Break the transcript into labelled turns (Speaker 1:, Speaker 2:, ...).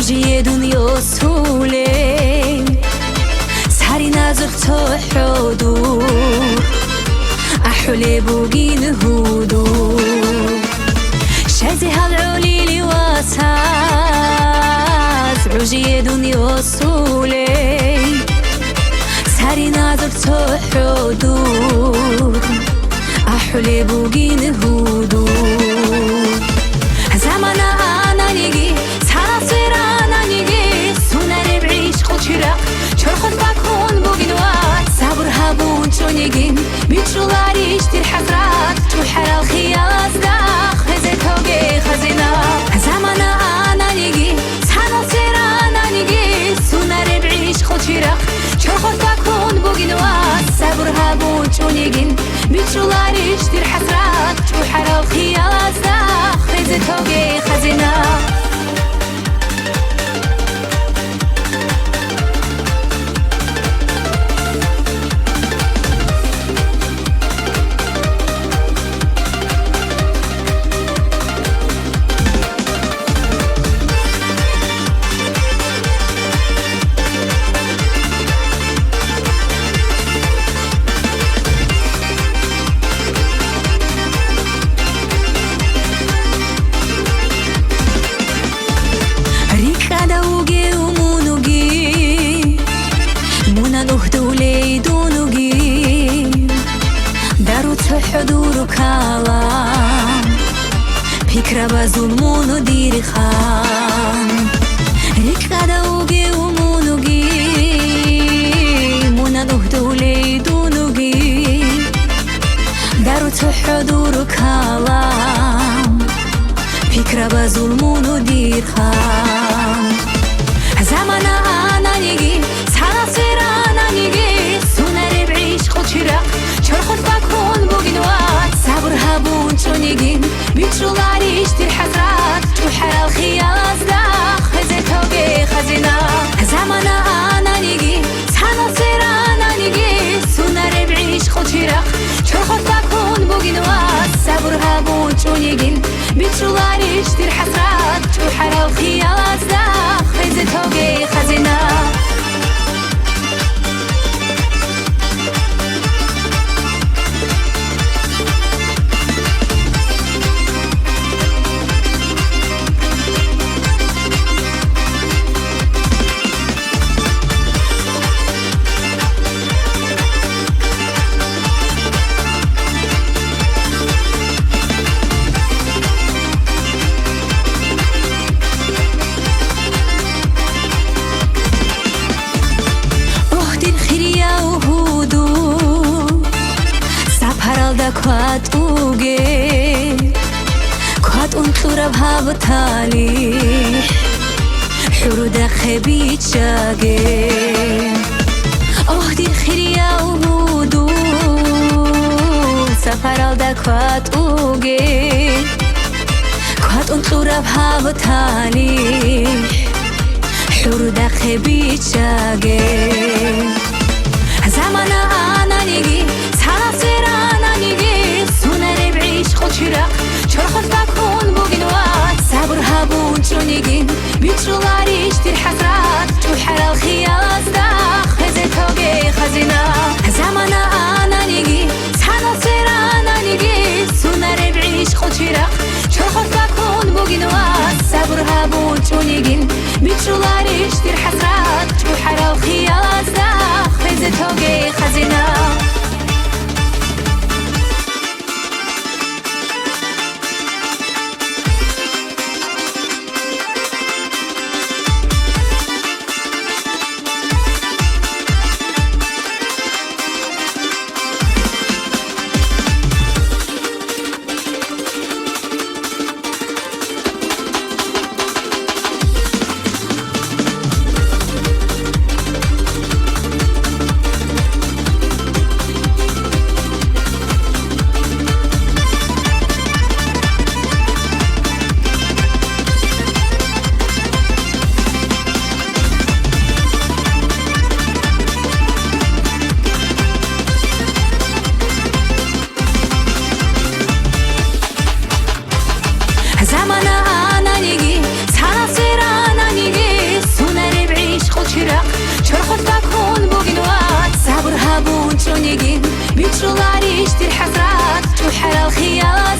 Speaker 1: عجي دنيا سهولة سحري نازق تحضور أحولي بوغين هدور شازي هالعولي واساس عجي دنيا سهولة سحري نازق تحضور أحولي بوغين هدور زمان أنا نيجي چرخت بکن بگین وات صبر هبون چونیگین بیچولاری اشتیر حسرت تو حرال خیال داخ هزه توگه خزینا زمان آنا نیگی تنال سیران نیگی سونر بعیش خود چرخ چرخت بکن بگین وات صبر هبون چونیگین بیچولاری اشتیر حسرت تو حرال خیال داخ هزه توگه خزینا حضور كلام فكرة بظلمون ودير خان ركض وجي ومونوجي منا نهدولي دونوجي دارت حضور كلام فكرة بظلمون ودير خان زمان أنا نيجي سالسير أنا نيجي سونر بعيش خود شرق چرخت بکن بگین وات صبر هبون چونیگین بیچولاری اشتیر حسرت تو حرال خیال از داخ هزه توگه خزینا زمان آنا نیگی تنال سیر آنا نیگی سونر بعیش خود شرق چرخت بکن بگین وات صبر هبون چونیگین بیچولاری اشتیر حسرت تو حرال خیال از داخ هزه توگه خزینا كوات اوجي كوات انطورة بهاب تالي حرودة خبيت شاقي اهدي الخيرية وهودو سفر الدا كوات اوجي كوات انطورة بهاب تالي حرودة خبيت شاقي زمان انا نيجي سالسير انا نيجي سونر بعيش خود شرق چرخت بکن بگین وات صبر هبون چونیگین بیچولاری اشتیر حسرت تو حرال خیال از داخ هزه توگه خزینا زمان انا نيجي سالسير انا نيجي سونر بعيش خود شرق چرخت بکن بگین وات صبر هبون چونیگین بیچولاری اشتیر حسرت تو حرال خیال از داخ هزه توگه خزینا تحرى الخيالات